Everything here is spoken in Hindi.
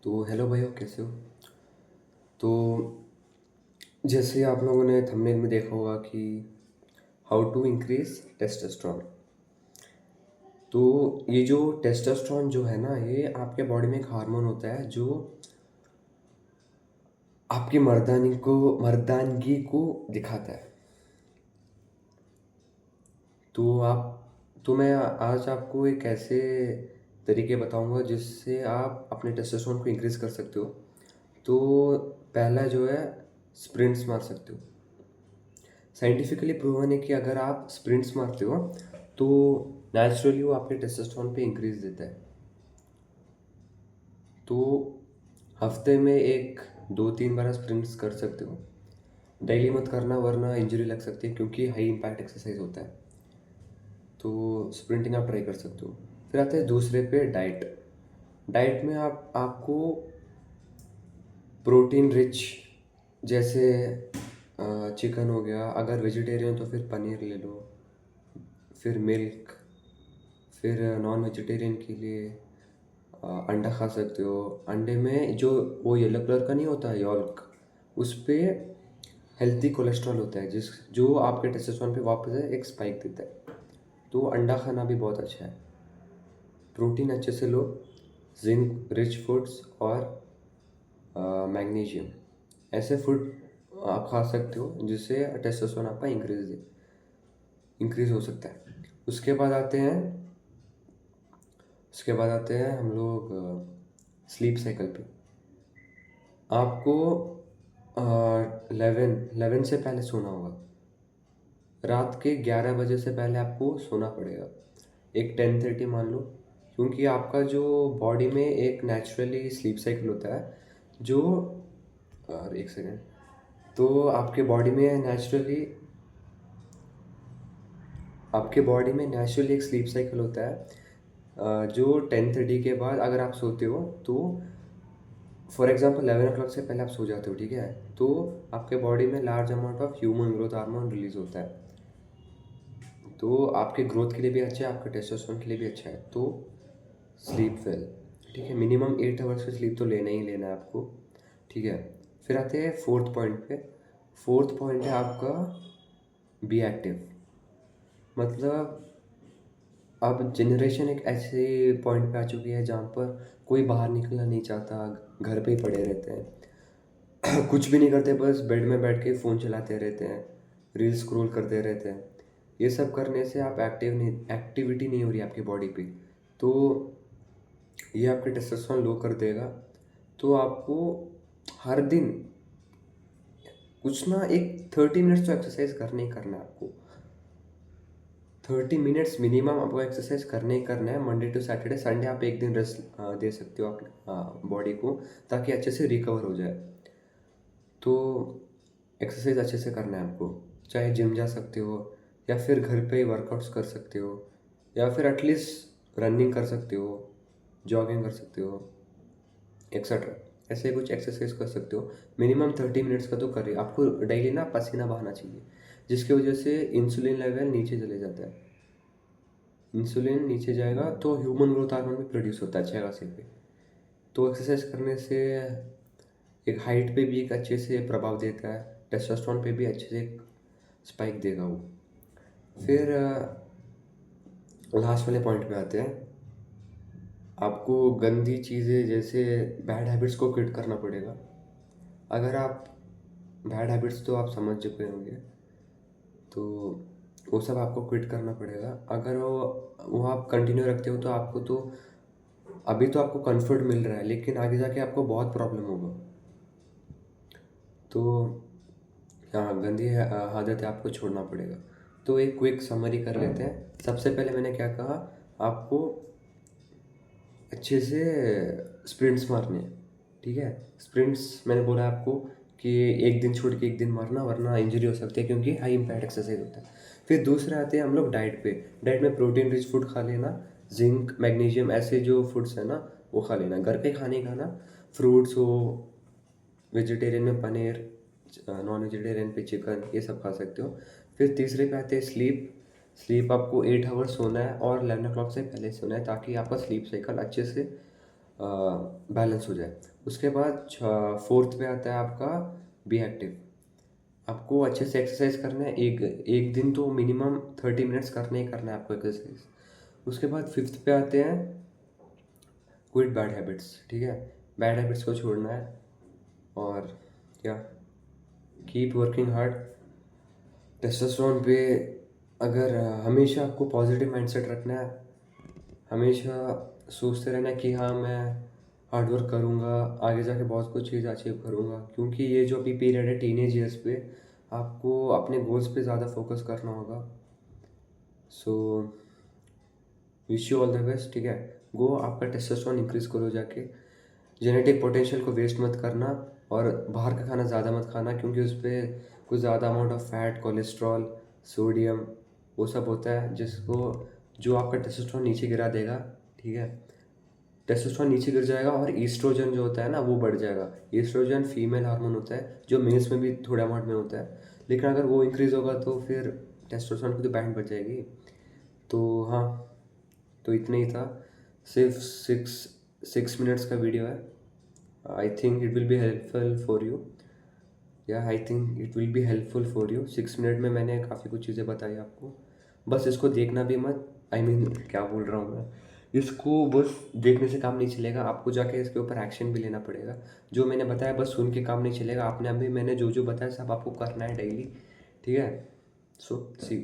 तो हेलो भाइयों, कैसे हो? तो जैसे आप लोगों ने थंबनेल में देखा होगा कि हाउ टू इंक्रीज टेस्टोस्टेरोन। तो ये जो टेस्टोस्टेरोन जो है ना, ये आपके बॉडी में एक हार्मोन होता है जो आपकी मर्दानगी को दिखाता है। तो मैं आज आपको एक ऐसे तरीके बताऊंगा जिससे आप अपने टेस्टोस्टेरोन को इंक्रीज कर सकते हो। तो पहला जो है, स्प्रिंट्स मार सकते हो। साइंटिफिकली प्रूवन है कि अगर आप स्प्रिंट्स मारते हो तो नेचुरली वो आपके टेस्टोस्टेरोन पे इंक्रीज देता है। तो हफ्ते में 1 2 3 बार स्प्रिंट्स कर सकते हो। डेली मत करना वरना इंजरी लग सकती है, क्योंकि हाई इम्पैक्ट एक्सरसाइज होता है। तो स्प्रिंटिंग आप ट्राई कर सकते हो। फिर आते हैं दूसरे पे, डाइट। डाइट में आपको प्रोटीन रिच, जैसे चिकन हो गया। अगर वेजिटेरियन तो फिर पनीर ले लो, फिर मिल्क। फिर नॉन वेजिटेरियन के लिए अंडा खा सकते हो। अंडे में जो वो येलो कलर का नहीं होता है यॉल्क, उस पे हेल्थी कोलेस्ट्रॉल होता है जिस जो आपके टेस्टोस्टेरोन पे वापस से एक स्पाइक देता है। तो अंडा खाना भी बहुत अच्छा है। प्रोटीन अच्छे से लो, जिंक रिच फूड्स और मैग्नीशियम, ऐसे फूड आप खा सकते हो जिससे टेस्टोस्टेरोन आपका इंक्रीज हो सकता है। उसके बाद आते हैं हम लोग स्लीप साइकिल पे। आपको 11 से पहले सोना होगा। रात के 11 बजे से पहले आपको सोना पड़ेगा। एक 10:30 मान लो, क्योंकि आपका जो बॉडी में एक नेचुरली स्लीप साइकिल होता है जो और एक सेकेंड। तो आपके बॉडी में नेचुरली एक स्लीप साइकिल होता है, जो 10:30 के बाद अगर आप सोते हो तो फॉर एग्जांपल 11 o'clock से पहले आप सो जाते हो, ठीक है? तो आपके बॉडी में large amount of human growth hormone release होता है। तो आपके ग्रोथ के लिए भी अच्छा है, आपके टेस्टोस्टेरोन के लिए भी अच्छा है। तो स्लीप वेल, ठीक है? मिनिमम 8 आवर्स का स्लीप तो लेना ही लेना है आपको, ठीक है? फिर आते हैं फोर्थ पॉइंट पे। फोर्थ पॉइंट है आपका बी एक्टिव। मतलब अब जनरेशन एक ऐसे पॉइंट पे आ चुकी है जहाँ पर कोई बाहर निकलना नहीं चाहता, घर पे ही पड़े रहते हैं। कुछ भी नहीं करते, बस बेड में बैठ के फ़ोन चलाते रहते हैं, रील स्क्रॉल करते रहते हैं। ये सब करने से आप एक्टिविटी नहीं हो रही आपकी बॉडी पे, तो ये आपके टेस्टोस्टेरोन लो कर देगा। तो आपको हर दिन कुछ ना एक 30 मिनट्स तो एक्सरसाइज करना ही करना है आपको। 30 मिनट्स मिनिमम आपको एक्सरसाइज करने ही करना है। मंडे टू सैटरडे, संडे आप एक दिन रेस्ट दे सकते हो आप बॉडी को, ताकि अच्छे से रिकवर हो जाए। तो एक्सरसाइज अच्छे से करना है आपको, चाहे जिम जा सकते हो या फिर घर पे ही वर्कआउट्स कर सकते हो, या फिर एटलीस्ट रनिंग कर सकते हो, जॉगिंग कर सकते हो, एक्सेट्रा। ऐसे कुछ एक्सरसाइज कर सकते हो। मिनिमम 30 मिनट्स का तो करिए। आपको डेली ना पसीना बहाना चाहिए, जिसकी वजह से इंसुलिन लेवल नीचे चले जाता है। इंसुलिन नीचे जाएगा तो ह्यूमन ग्रोथ हार्मोन भी प्रोड्यूस होता है अच्छे खासे पे। तो एक्सरसाइज करने से एक हाइट पे भी एक अच्छे से प्रभाव देता है, टेस्टोस्टेरोन पे भी अच्छे से एक स्पाइक देगा वो। फिर लास्ट वाले पॉइंट पे आते हैं। आपको गंदी चीज़ें जैसे बैड हैबिट्स को क्विट करना पड़ेगा। अगर आप बैड हैबिट्स तो आप समझ चुके होंगे, तो वो सब आपको क्विट करना पड़ेगा। अगर वो आप कंटिन्यू रखते हो तो आपको तो अभी तो आपको कंफर्ट मिल रहा है, लेकिन आगे जाके आपको बहुत प्रॉब्लम होगा। तो हाँ, गंदी आदतें आपको छोड़ना पड़ेगा। तो एक क्विक समरी कर लेते हैं। सबसे पहले मैंने क्या कहा, आपको अच्छे से स्प्रिंट्स मारने हैं, ठीक है? स्प्रिंट्स मैंने बोला आपको कि एक दिन छोड़ के एक दिन मारना, वरना इंजरी हो सकती है, क्योंकि हाई इम्पैक्ट एक्सरसाइज होता है। फिर दूसरे आते हैं हम लोग डाइट पे। डाइट में प्रोटीन रिच फूड खा लेना, जिंक मैग्नीशियम ऐसे जो फूड्स है ना वो खा लेना, घर पे खाने खाना। फ्रूट्स हो, वेजिटेरियन में पनीर, नॉन वेजिटेरियन पे चिकन, ये सब खा सकते हो। फिर तीसरे पे आते हैं स्लीप। स्लीप आपको 8 आवर्स सोना है और 11 o'clock से पहले सोना है, ताकि आपका स्लीप साइकिल अच्छे से बैलेंस हो जाए। उसके बाद फोर्थ पे आता है आपका बी एक्टिव। आपको अच्छे से एक्सरसाइज करना है, एक एक दिन तो मिनिमम 30 मिनट्स करना ही करना है आपको एक्सरसाइज। उसके बाद फिफ्थ पे आते हैं क्विट बैड हैबिट्स, ठीक है। बैड हैबिट्स को छोड़ना है और क्या, कीप वर्किंग हार्ड। टेस्टोस्टेरोन पे अगर हमेशा आपको पॉजिटिव माइंडसेट रखना है, हमेशा सोचते रहना कि हाँ मैं हार्ड वर्क करूँगा, आगे जाके बहुत कुछ चीज़ अचीव करूँगा, क्योंकि ये जो अभी पीरियड है टीनेज ईयर्स पे, आपको अपने गोल्स पे ज़्यादा फोकस करना होगा। So wish you all the best, ठीक है। गो आपका टेस्टोस्टेरोन इंक्रीज करो जाके, जेनेटिक पोटेंशियल को वेस्ट मत करना, और बाहर का खाना ज़्यादा मत खाना, क्योंकि उस पर कुछ ज़्यादा amount of fat, cholesterol, sodium, वो सब होता है जिसको, जो आपका टेस्टोस्टेरोन नीचे गिरा देगा, ठीक है। टेस्टोस्टेरोन नीचे गिर जाएगा और ईस्ट्रोजन जो होता है ना वो बढ़ जाएगा। ईस्ट्रोजन फीमेल हार्मोन होता है जो मेल्स में भी थोड़े अमाउंट में होता है, लेकिन अगर वो इंक्रीज होगा तो फिर टेस्टोस्टेरोन की तो बैंड बढ़ जाएगी। तो हाँ, तो इतना ही था। सिर्फ 6 मिनट्स का वीडियो है। I think it will be helpful for you. या I think it will be helpful for you. 6 minute में मैंने काफ़ी कुछ चीज़ें बताई आपको। बस इसको देखना भी मत, आई मीन क्या बोल रहा हूँ मैं, इसको बस देखने से काम नहीं चलेगा, आपको जाके इसके ऊपर एक्शन भी लेना पड़ेगा। जो मैंने बताया बस सुन के काम नहीं चलेगा, आपने अभी मैंने जो जो बताया सब आपको करना है डेली, ठीक है। सो सी।